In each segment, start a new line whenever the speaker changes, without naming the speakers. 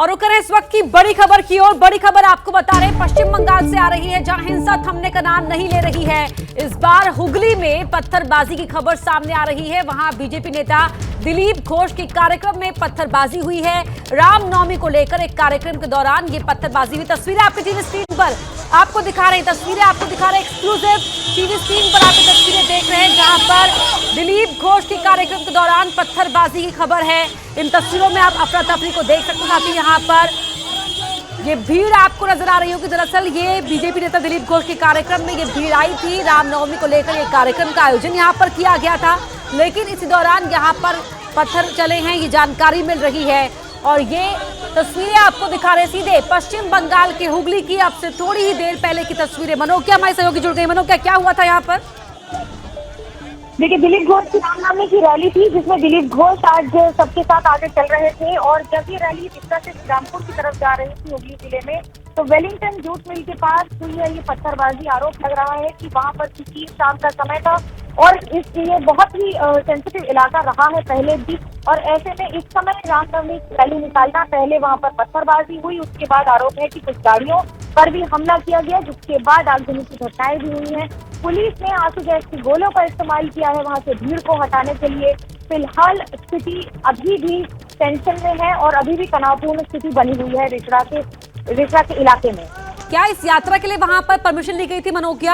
और रुक रहे इस वक्त की बड़ी खबर की ओर। बड़ी खबर आपको बता रहे पश्चिम बंगाल से आ रही है, जहां हिंसा थमने का नाम नहीं ले रही है। इस बार हुगली में पत्थरबाजी की खबर सामने आ रही है। वहां बीजेपी नेता दिलीप घोष के कार्यक्रम में पत्थरबाजी हुई है। रामनवमी को लेकर एक कार्यक्रम के दौरान ये पत्थरबाजी हुई। तस्वीरें आपकी टीवी स्क्रीन पर आपको दिखा रहे हैं, एक्सक्लूसिव टीवी स्क्रीन पर आप तस्वीरें देख रहे हैं, जहां पर दिलीप घोष के कार्यक्रम के दौरान पत्थरबाजी की खबर है। इन तस्वीरों में आप अफरा तफरी को देख सकते हैं। साथ ही यहाँ पर ये भीड़ आपको नजर आ रही होगी। दरअसल ये बीजेपी नेता दिलीप घोष के कार्यक्रम में ये भीड़ आई थी। रामनवमी को लेकर ये कार्यक्रम का आयोजन यहाँ पर किया गया था, लेकिन इसी दौरान यहाँ पर पत्थर चले हैं, ये जानकारी मिल रही है। और ये तस्वीरें आपको दिखा रहे सीधे पश्चिम बंगाल के हुगली की, अब से थोड़ी ही देर पहले की तस्वीरें। मनोज हमारे सहयोगी जुड़ गई। मनोज, क्या हुआ था यहाँ पर?
देखिए, दिलीप घोष की रामनवमी की रैली थी, जिसमें दिलीप घोष आज सबके साथ आगे चल रहे थे। और जब ये रैली रिश्ता से रामपुर की तरफ जा रही थी हुगली जिले में, तो वेलिंगटन जूट मिल के पास हुई है ये पत्थरबाजी। आरोप लग रहा है कि वहां पर किसी शाम का समय था और इसलिए बहुत ही सेंसिटिव इलाका रहा है पहले भी। और ऐसे में इस समय रामनवमी की रैली निकालना, पहले वहां पर पत्थरबाजी हुई, उसके बाद आरोप है कि कुछ गाड़ियों पर भी हमला किया गया, जिसके बाद आगजनी की घटनाएं भी हुई हैं। पुलिस ने आंसू गैस की गोलों का इस्तेमाल किया है वहां से भीड़ को हटाने के लिए। फिलहाल स्थिति अभी भी टेंशन में है और अभी भी तनावपूर्ण स्थिति बनी हुई है रिसरा के इलाके में।
क्या इस यात्रा के लिए वहां पर परमिशन ली गई थी मनोज?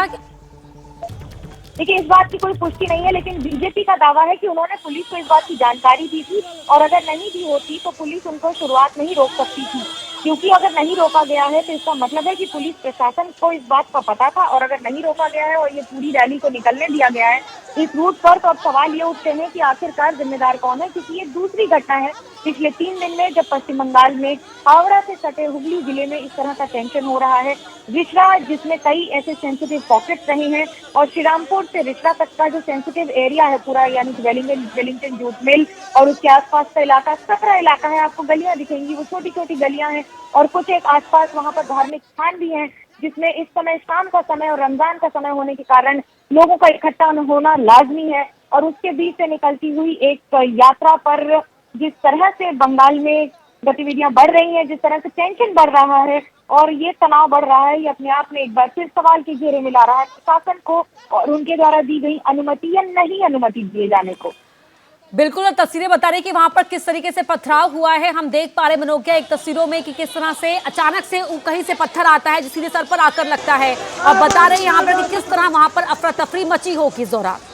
देखिए, इस बात की कोई पुष्टि नहीं है, लेकिन बीजेपी का दावा है कि उन्होंने पुलिस को इस बात की जानकारी दी थी और अगर नहीं दी होती तो पुलिस उनको शुरुआत नहीं रोक सकती थी। क्योंकि अगर नहीं रोका गया है तो इसका मतलब है कि पुलिस प्रशासन को इस बात का पता था। और अगर नहीं रोका गया है और ये पूरी रैली को निकलने दिया गया है इस रूट पर, तो अब सवाल ये उठते हैं कि आखिरकार जिम्मेदार कौन है। क्योंकि ये दूसरी घटना है पिछले 3 दिन में, जब पश्चिम बंगाल में हावड़ा से सटे हुगली जिले में इस तरह का टेंशन हो रहा है। रिसरा, जिसमें कई ऐसे सेंसिटिव पॉकेट्स रहे हैं, और श्रीरामपुर से रिसरा तक का जो सेंसिटिव एरिया है पूरा, यानी कि वेलिंगटन जूट मिल और उसके आसपास का इलाका, सकरा इलाका है। आपको गलियां दिखेंगी, वो छोटी छोटी गलियां हैं और कुछ एक आसपास वहां पर धार्मिक स्थान भी हैं, जिसमें इस समय शाम का समय और रमजान का समय होने के कारण लोगों का इकट्ठा होना लाजमी है। और उसके बीच से निकलती हुई एक यात्रा पर जिस तरह से बंगाल में गतिविधियां बढ़ रही हैं, जिस तरह से टेंशन बढ़ रहा है और ये तनाव बढ़ रहा है, ये अपने आप में एक बार फिर सवाल के घेरे में ला रहा है प्रशासन को और उनके द्वारा दी गई अनुमति या नहीं अनुमति दिए जाने को।
बिल्कुल, और तस्वीरें बता रही कि वहां पर किस तरीके से पथराव हुआ है। हम देख पा रहे मनोज एक तस्वीरों में कि किस तरह से अचानक से कहीं से पत्थर आता है, जो सीधे सर पर आकर लगता है। और बता रहे यहाँ पर कि किस तरह वहां पर अफरा तफरी मची होगी इस दौरान।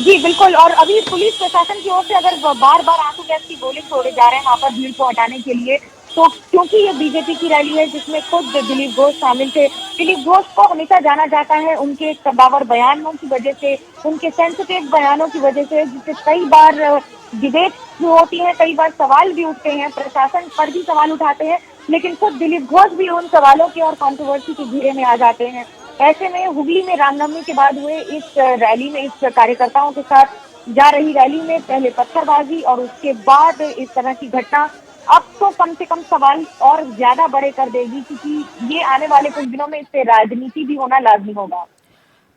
जी बिल्कुल, और अभी पुलिस प्रशासन की ओर से अगर बार बार आंसू गैस की गोले छोड़े जा रहे हैं वहां पर भीड़ को हटाने के लिए, तो क्योंकि ये बीजेपी की रैली है जिसमें खुद दिलीप घोष शामिल थे। दिलीप घोष को हमेशा जाना जाता है उनके कदावर बयानों की वजह से, उनके सेंसिटिव बयानों की वजह से, जिससे कई बार डिबेट भी होती है, कई बार सवाल भी उठते हैं, प्रशासन पर भी सवाल उठाते हैं, लेकिन खुद दिलीप घोष भी उन सवालों के और कंट्रोवर्सी के घेरे में आ जाते हैं। ऐसे में हुगली में रामनवमी के बाद हुए इस रैली में, इस कार्यकर्ताओं के साथ जा रही रैली में पहले पत्थरबाजी और उसके बाद इस तरह की घटना अब तो कम से कम सवाल और ज्यादा बड़े कर देगी, क्योंकि ये आने वाले कुछ दिनों में इस पे राजनीति भी होना लाजमी होगा।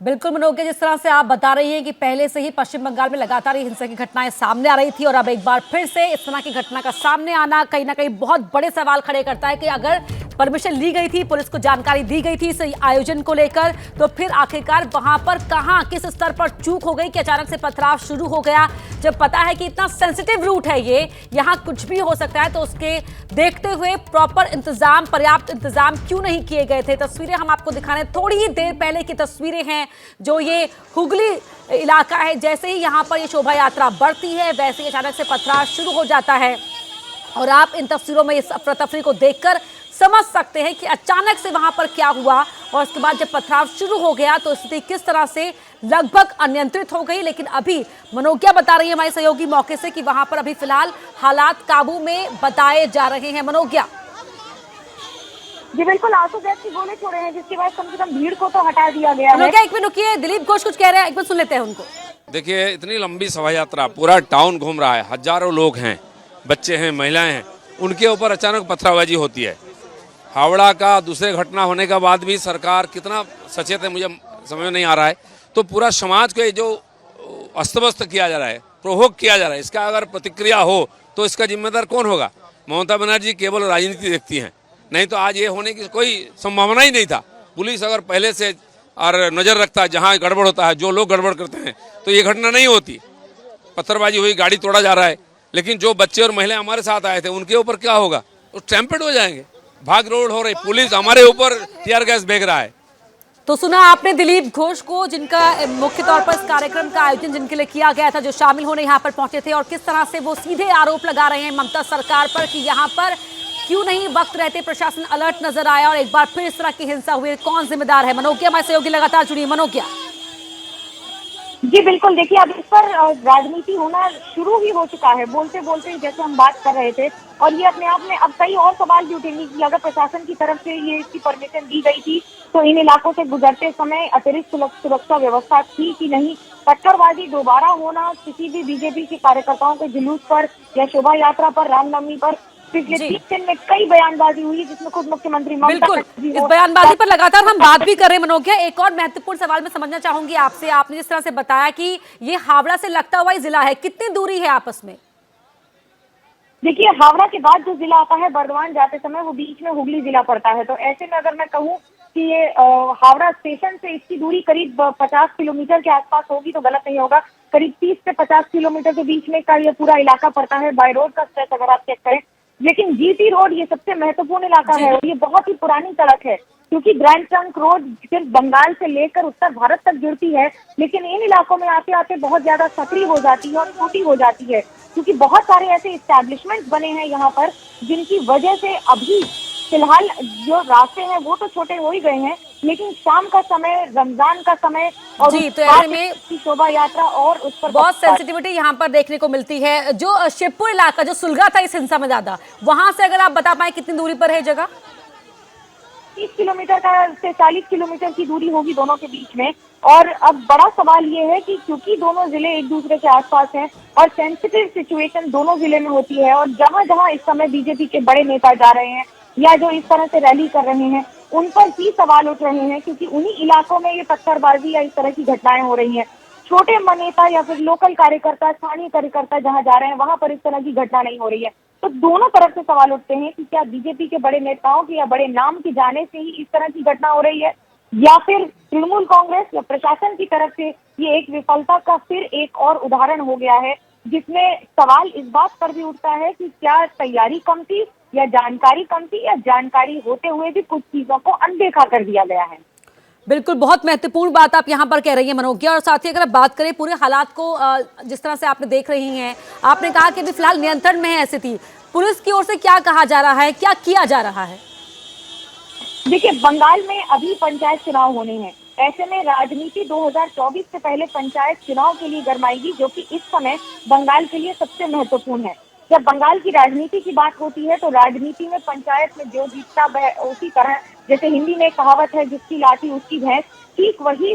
बिल्कुल मनोज, जिस तरह से आप बता रही हैं कि पहले से ही पश्चिम बंगाल में लगातार हिंसा की घटनाएं सामने आ रही थी और अब एक बार फिर से इस तरह की घटना का सामने आना कहीं ना कहीं बहुत बड़े सवाल खड़े करता है कि अगर परमिशन ली गई थी, पुलिस को जानकारी दी गई थी इस आयोजन को लेकर, तो फिर आखिरकार वहां पर कहां किस स्तर पर चूक हो गई कि अचानक से पथराव शुरू हो गया। जब पता है कि इतना सेंसिटिव रूट है ये, यहाँ कुछ भी हो सकता है, तो उसके देखते हुए प्रॉपर इंतजाम, पर्याप्त इंतजाम क्यों नहीं किए गए थे? तस्वीरें हम आपको दिखाने, थोड़ी ही देर पहले की तस्वीरें हैं, जो ये हुगली इलाका है। जैसे ही यहाँ पर ये शोभा यात्रा बढ़ती है, वैसे ही अचानक से पथराव शुरू हो जाता है और आप इन तस्वीरों में इस अफरा तफरी को देखकर समझ सकते हैं कि अचानक से वहां पर क्या हुआ। और उसके बाद जब पथराव शुरू हो गया तो स्थिति किस तरह से लगभग अनियंत्रित हो गई। लेकिन अभी मनोज्ञा बता रही है हमारी सहयोगी मौके से कि वहां पर अभी फिलहाल हालात काबू में बताए जा रहे हैं। मनोज्ञा
जी बिल्कुल, आंसू गैस की गोले छोड़े हैं, जिसके बाद कम से कम भीड़ को तो हटा दिया गया है।
एक मिनट रुकिए, दिलीप घोष कुछ कह रहे हैं, एक बार सुन लेते हैं उनको।
देखिए, इतनी लंबी शोभा यात्रा, पूरा टाउन घूम रहा है, हजारों लोग हैं, बच्चे हैं, महिलाएं हैं, उनके ऊपर अचानक पथराबाजी होती है। हावड़ा का दूसरे घटना होने के बाद भी सरकार कितना सचेत है मुझे समझ में नहीं आ रहा है। तो पूरा समाज को जो अस्त व्यस्त किया जा रहा है, प्रोवोक किया जा रहा है, इसका अगर प्रतिक्रिया हो तो इसका जिम्मेदार कौन होगा? ममता बनर्जी केवल राजनीति देखती हैं, नहीं तो आज ये होने की कोई संभावना ही नहीं था। पुलिस अगर पहले से और नज़र रखता है जहाँ गड़बड़ होता है, जो लोग गड़बड़ करते हैं, तो ये घटना नहीं होती। पत्थरबाजी हुई, गाड़ी तोड़ा जा रहा है, लेकिन जो बच्चे और महिला हमारे साथ आए थे उनके ऊपर क्या होगा? वो ट्रैम्पेड हो जाएंगे। भाग रोड हो रही, पुलिस हमारे ऊपर टीयर गैस फेंक रहा है।
तो सुना आपने दिलीप घोष को, जिनका मुख्य तौर पर इस कार्यक्रम का आयोजन जिनके लिए किया गया था, जो शामिल होने यहाँ पर पहुंचे थे, और किस तरह से वो सीधे आरोप लगा रहे हैं ममता सरकार पर कि यहाँ पर क्यों नहीं वक्त रहते प्रशासन अलर्ट नजर आया और एक बार फिर इस तरह की हिंसा हुई। कौन जिम्मेदार है? मनोकिया हमारे सहयोगी लगातार जुड़ी। मनोकिया
जी बिल्कुल, देखिए अब इस पर राजनीति होना शुरू ही हो चुका है। बोलते बोलते जैसे हम बात कर रहे थे, और ये अपने आप में अब कई और सवाल भी उठेंगे कि अगर प्रशासन की तरफ से ये इसकी परमिशन दी गई थी तो इन इलाकों से गुजरते समय अतिरिक्त सुरक्षा व्यवस्था थी कि नहीं। पत्थरबाजी दोबारा होना किसी भी बीजेपी के कार्यकर्ताओं के जुलूस पर या शोभा यात्रा पर, रामनवमी पर पिछले 3 दिन में कई बयानबाजी हुई, जिसमें खुद मुख्यमंत्री
बिल्कुल इस बयानबाजी पर लगातार हम बात भी कर रहे हैं। मनोकिया, एक और महत्वपूर्ण सवाल मैं समझना चाहूंगी आपसे। आपने जिस तरह से बताया कि ये हावड़ा से लगता हुआ ही जिला है, कितनी दूरी है आपस में?
देखिए, हावड़ा के बाद जो जिला आता है बर्दवान जाते समय, वो बीच में हुगली जिला पड़ता है। तो ऐसे में अगर मैं कहूँ कि ये हावड़ा स्टेशन से इसकी दूरी करीब 50 किलोमीटर के आसपास होगी तो गलत नहीं होगा। करीब 30 से 50 किलोमीटर के बीच में का ये पूरा इलाका पड़ता है, बाय रोड का स्ट्रेच अगर आप चेक करें। लेकिन जीटी रोड ये सबसे महत्वपूर्ण इलाका है और ये बहुत ही पुरानी सड़क है, क्योंकि ग्रैंड ट्रंक रोड सिर्फ बंगाल से लेकर उत्तर भारत तक जुड़ती है, लेकिन इन इलाकों में आते आते बहुत ज्यादा सकरी हो जाती है और छोटी हो जाती है, क्योंकि बहुत सारे ऐसे इस्टेब्लिशमेंट बने हैं यहाँ पर, जिनकी वजह से अभी फिलहाल जो रास्ते हैं वो तो छोटे हो ही गए हैं, लेकिन शाम का समय, रमजान का समय और
जी, तो ऐसे में
शोभा यात्रा और उस पर
बहुत सेंसिटिविटी यहाँ पर देखने को मिलती है। जो शिवपुर इलाका जो सुलगा था इस हिंसा में ज्यादा, वहां से अगर आप बता पाए कितनी दूरी पर है जगह?
30 किलोमीटर का से 40 किलोमीटर की दूरी होगी दोनों के बीच में। और अब बड़ा सवाल ये है कि क्योंकि दोनों जिले एक दूसरे के आसपास हैं और सेंसिटिव सिचुएशन दोनों जिले में होती है, और जहां जहां इस समय बीजेपी के बड़े नेता जा रहे हैं या जो इस तरह से रैली कर रहे हैं, उन पर ही सवाल उठ रहे हैं, क्योंकि उन्हीं इलाकों में ये पत्थरबाजी या इस तरह की घटनाएं हो रही हैं। छोटे नेता या फिर लोकल कार्यकर्ता, स्थानीय कार्यकर्ता जहां जा रहे हैं वहां पर इस तरह की घटना नहीं हो रही है। तो दोनों तरफ से सवाल उठते हैं कि क्या बीजेपी के बड़े नेताओं के या बड़े नाम के जाने से ही इस तरह की घटना हो रही है, या फिर तृणमूल कांग्रेस या प्रशासन की तरफ से ये एक विफलता का फिर एक और उदाहरण हो गया है, जिसमें सवाल इस बात पर भी उठता है कि क्या तैयारी कम थी या जानकारी कम थी, या जानकारी होते हुए भी कुछ चीजों को अनदेखा कर दिया गया है।
बिल्कुल, बहुत महत्वपूर्ण बात आप यहाँ पर कह रही हैं मनोकिया। और साथ ही अगर बात करें पूरे हालात को, जिस तरह से आपने देख रही हैं, आपने कहा कि अभी फिलहाल नियंत्रण में है स्थिति। पुलिस की ओर से क्या कहा जा रहा है, क्या किया जा रहा है?
देखिए, बंगाल में अभी पंचायत चुनाव होने हैं। ऐसे में राजनीति 2024 से पहले पंचायत चुनाव के लिए गरमाएगी, जो कि इस समय बंगाल के लिए सबसे महत्वपूर्ण है। जब बंगाल की राजनीति की बात होती है तो राजनीति में पंचायत में जो जीतता उसी तरह, जैसे हिंदी में कहावत है, जिसकी लाठी उसकी भैंस, ठीक वही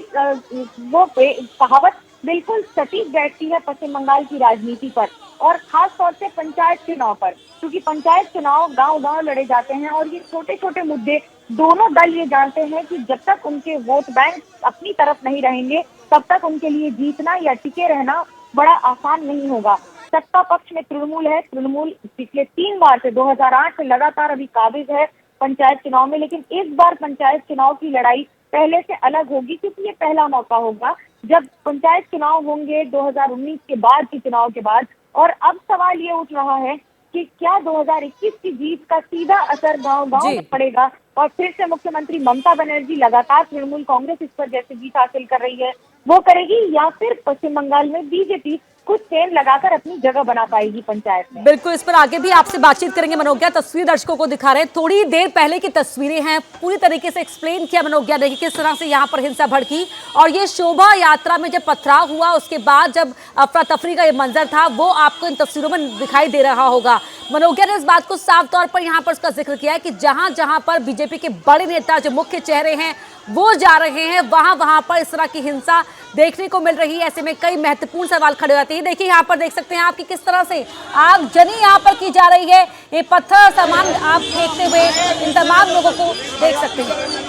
वो कहावत बिल्कुल सटीक बैठती है पश्चिम बंगाल की राजनीति पर, और खास तौर से पंचायत चुनाव पर, क्योंकि पंचायत चुनाव गांव-गांव लड़े जाते हैं और ये छोटे छोटे मुद्दे दोनों दल ये जानते हैं कि जब तक उनके वोट बैंक अपनी तरफ नहीं रहेंगे तब तक उनके लिए जीतना या टिके रहना बड़ा आसान नहीं होगा। सत्ता पक्ष में तृणमूल है, तृणमूल पिछले 3 बार से 2008 से लगातार अभी काबिज है पंचायत चुनाव में, लेकिन इस बार पंचायत चुनाव की लड़ाई पहले से अलग होगी, क्योंकि ये पहला मौका होगा जब पंचायत चुनाव होंगे 2019 के बाद के चुनाव के बाद। और अब सवाल ये उठ रहा है कि क्या 2021 की जीत का सीधा असर गांव-गांव में पड़ेगा, और फिर से मुख्यमंत्री ममता बनर्जी लगातार तृणमूल कांग्रेस इस पर जैसे जीत हासिल कर रही है वो करेगी, या फिर पश्चिम बंगाल में बीजेपी कुछ चेन लगाकर अपनी जगह बना पाएगी पंचायत में।
बिल्कुल, इस पर आगे भी आपसे बातचीत करेंगे। मनोकिया, तस्वीर दर्शकों को दिखा रहे हैं, थोड़ी देर पहले की तस्वीरें हैं, पूरी तरीके से एक्सप्लेन किया मनोकिया ने कि किस तरह से यहाँ पर हिंसा भड़की, और ये शोभा यात्रा में जब पथराव हुआ उसके बाद जब अफरा तफरी का ये मंजर था वो आपको इन तस्वीरों में दिखाई दे रहा होगा। मनोकिया ने इस बात को साफ तौर पर यहाँ पर उसका जिक्र किया है कि जहां जहां पर बीजेपी के बड़े नेता जो मुख्य चेहरे हैं वो जा रहे हैं, वहां पर इस तरह की हिंसा देखने को मिल रही है। ऐसे में कई महत्वपूर्ण सवाल खड़े होते हैं। देखिए, यहाँ पर देख सकते हैं आप कि किस तरह से आगजनी यहाँ पर की जा रही है। ये पत्थर सामान आप फेंकते हुए इन तमाम लोगों को देख सकते हैं।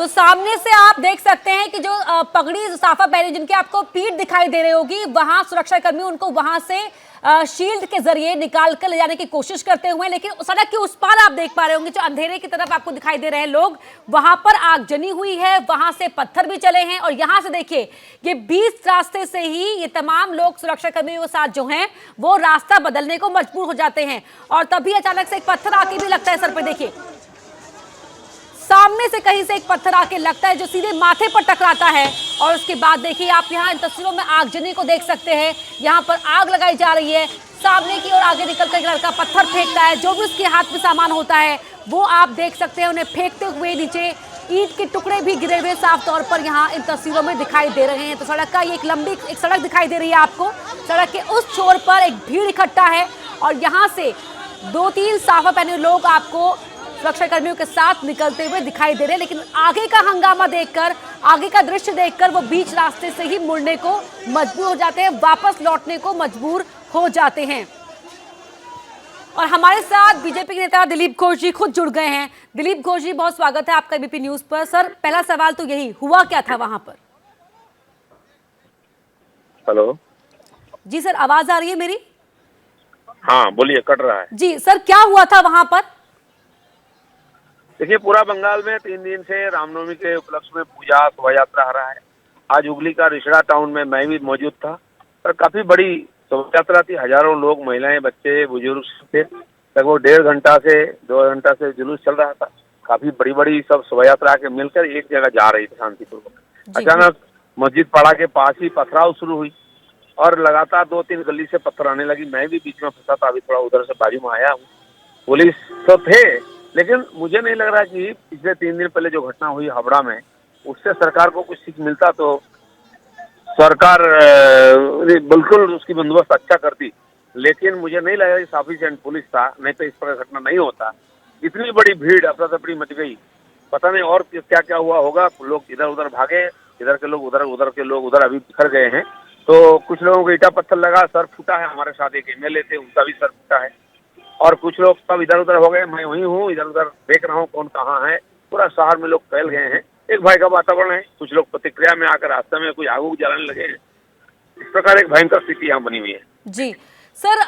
तो सामने से आप देख सकते हैं कि जो पगड़ी साफा पहने जिनकी आपको पीठ दिखाई दे रही होगी, वहां सुरक्षा कर्मी उनको वहां से शील्ड के जरिए निकाल कर ले जाने की कोशिश करते हुए, लेकिन सड़क के उस पार आप देख पा रहे होंगे जो अंधेरे की तरफ आपको दिखाई दे रहे हैं लोग, वहां पर आग जनी हुई है, वहां से पत्थर भी चले हैं और यहां से देखिए ये 20 रास्ते से ही ये तमाम लोग सुरक्षा कर्मियों के साथ जो हैं वो रास्ता बदलने को मजबूर हो जाते हैं और तभी अचानक से एक पत्थर आके भी लगता है सर पे। देखिए सामने से कहीं से एक पत्थर आके लगता है जो सीधे माथे पर टकराता है और उसके बाद देखिए आप यहाँ इन तस्वीरों में आगजनी को देख सकते हैं। यहाँ पर आग लगाई जा रही है, सामने की ओर आगे निकल कर लड़का पत्थर फेंकता है, जो भी उसके हाथ में सामान होता है वो आप देख सकते हैं उन्हें फेंकते हुए नीचे ईंट के टुकड़े भी गिरे हुए साफ तौर पर यहाँ इन तस्वीरों में दिखाई दे रहे हैं। तो सड़क का ये एक लंबी एक सड़क दिखाई दे रही है आपको, सड़क के उस छोर पर एक भीड़ इकट्ठा है और यहाँ से 2-3 साफा पहने लोग आपको सुरक्षा कर्मियों के साथ निकलते हुए दिखाई दे रहे हैं, लेकिन आगे का हंगामा देखकर, आगे का दृश्य देखकर वो बीच रास्ते से ही मुड़ने को मजबूर हो जाते हैं, वापस लौटने को मजबूर हो जाते हैं। और हमारे साथ बीजेपी के नेता दिलीप घोष जी खुद जुड़ गए हैं। दिलीप घोष जी, बहुत स्वागत है आपका एबीपी न्यूज पर। सर, पहला सवाल तो यही, हुआ क्या था वहां पर?
हेलो
जी सर, आवाज आ रही है मेरी?
हाँ बोलिए, कट रहा है
जी सर, क्या हुआ था वहां पर?
देखिए, पूरा बंगाल में 3 दिन से रामनवमी के उपलक्ष्य में पूजा शोभा यात्रा आ रहा है। आज हुगली का रिसड़ा टाउन में मैं भी मौजूद था और काफी बड़ी शोभा यात्रा थी। हजारों लोग, महिलाएं, बच्चे, बुजुर्ग थे। लगभग 1.5 घंटा से 2 घंटा से जुलूस चल रहा था। काफी बड़ी बड़ी सब शोभा यात्रा के मिलकर एक जगह जा रही थी शांतिपूर्वक। अचानक मस्जिद पाड़ा के पास ही पथराव शुरू हुई और लगातार 2-3 गली से पत्थर आने लगी। मैं भी बीच में फंसा था, अभी थोड़ा उधर से बाजू में आया हूँ। पुलिस तो थे, लेकिन मुझे नहीं लग रहा कि पिछले 3 दिन पहले जो घटना हुई हावड़ा में, उससे सरकार को कुछ सीख मिलता तो सरकार बिल्कुल उसकी बंदोबस्त अच्छा करती। लेकिन मुझे नहीं लगा कि सफिशिएंट पुलिस था, नहीं तो इस प्रकार घटना नहीं होता। इतनी बड़ी भीड़, अफरा तफरी मच गई, पता नहीं और क्या क्या हुआ होगा। लोग इधर उधर भागे, इधर के लोग उधर, उधर के लोग उधर, अभी बिखर गए हैं। तो कुछ लोगों को ईटा पत्थर लगा, सर फूटा है। हमारे साथ एक MLA थे, उनका भी सर फूटा है और कुछ लोग सब इधर उधर हो गए। मैं वहीं हूँ, इधर उधर देख रहा हूँ कौन कहाँ है। पूरा शहर में लोग फैल गए हैं, एक भय का वातावरण है। कुछ लोग प्रतिक्रिया में आकर रास्ते में कुछ आग जलाने लगे हैं। इस प्रकार एक भयंकर स्थिति यहाँ बनी हुई है।
जी सर,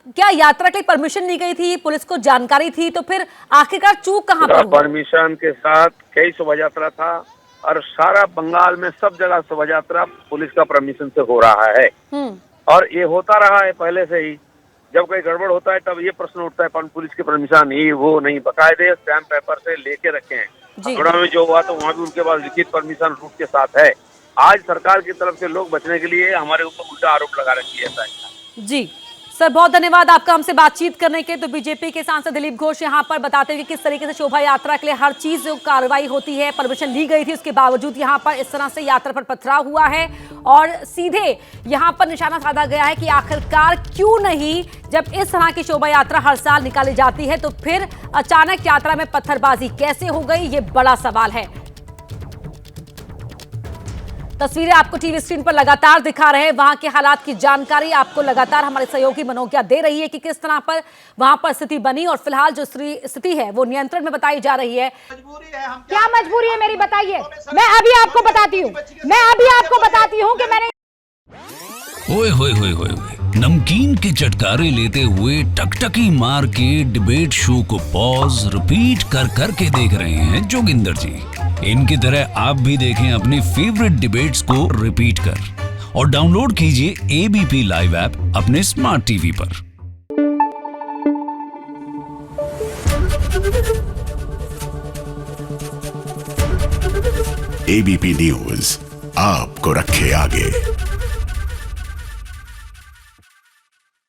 क्या यात्रा के लिए परमिशन ली गई थी? पुलिस को जानकारी थी, तो फिर आखिरकार चूक कहाँ पर हुई?
परमिशन के साथ कई शोभा यात्रा था और सारा बंगाल में सब जगह शोभा यात्रा पुलिस का परमिशन से हो रहा है और ये होता रहा है पहले से ही। जब कोई गड़बड़ होता है तब ये प्रश्न उठता है, पुलिस की परमिशन ये वो नहीं, बकायदे स्टैम्प पेपर से लेके रखे हैं। हावड़ा में जो हुआ तो वहाँ भी उनके पास लिखित परमिशन रूट के साथ है। आज सरकार की तरफ से लोग बचने के लिए हमारे ऊपर उल्टा आरोप लगा रखी है।
जी सर, बहुत धन्यवाद आपका हमसे बातचीत करने के। तो बीजेपी के सांसद दिलीप घोष यहाँ पर बताते हुए किस तरीके से शोभा यात्रा के लिए हर चीज जो कार्रवाई होती है, परमिशन ली गई थी, उसके बावजूद यहाँ पर इस तरह से यात्रा पर पथराव हुआ है और सीधे यहाँ पर निशाना साधा गया है कि आखिरकार क्यों नहीं, जब इस तरह की शोभा यात्रा हर साल निकाली जाती है तो फिर अचानक यात्रा में पत्थरबाजी कैसे हो गई, ये बड़ा सवाल है। तस्वीरें आपको टीवी स्क्रीन पर लगातार दिखा रहे हैं। वहां के हालात की जानकारी आपको लगातार हमारे सहयोगी मनोज्ञा दे रही है कि किस तरह पर वहां पर स्थिति बनी और फिलहाल जो स्थिति है वो नियंत्रण में बताई जा रही है।
क्या मजबूरी है मेरी, बताइए। मैं अभी आपको बताती हूँ कि मैंने
ओए होए होए होए नमकीन के चटकारे लेते हुए टकटकी मार के डिबेट शो को पॉज रिपीट कर कर के देख रहे हैं जोगिंदर जी। इनकी तरह आप भी देखें अपनी फेवरेट डिबेट्स को रिपीट कर और डाउनलोड कीजिए ABP लाइव ऐप अपने स्मार्ट टीवी पर।
ABP न्यूज आपको रखे आगे।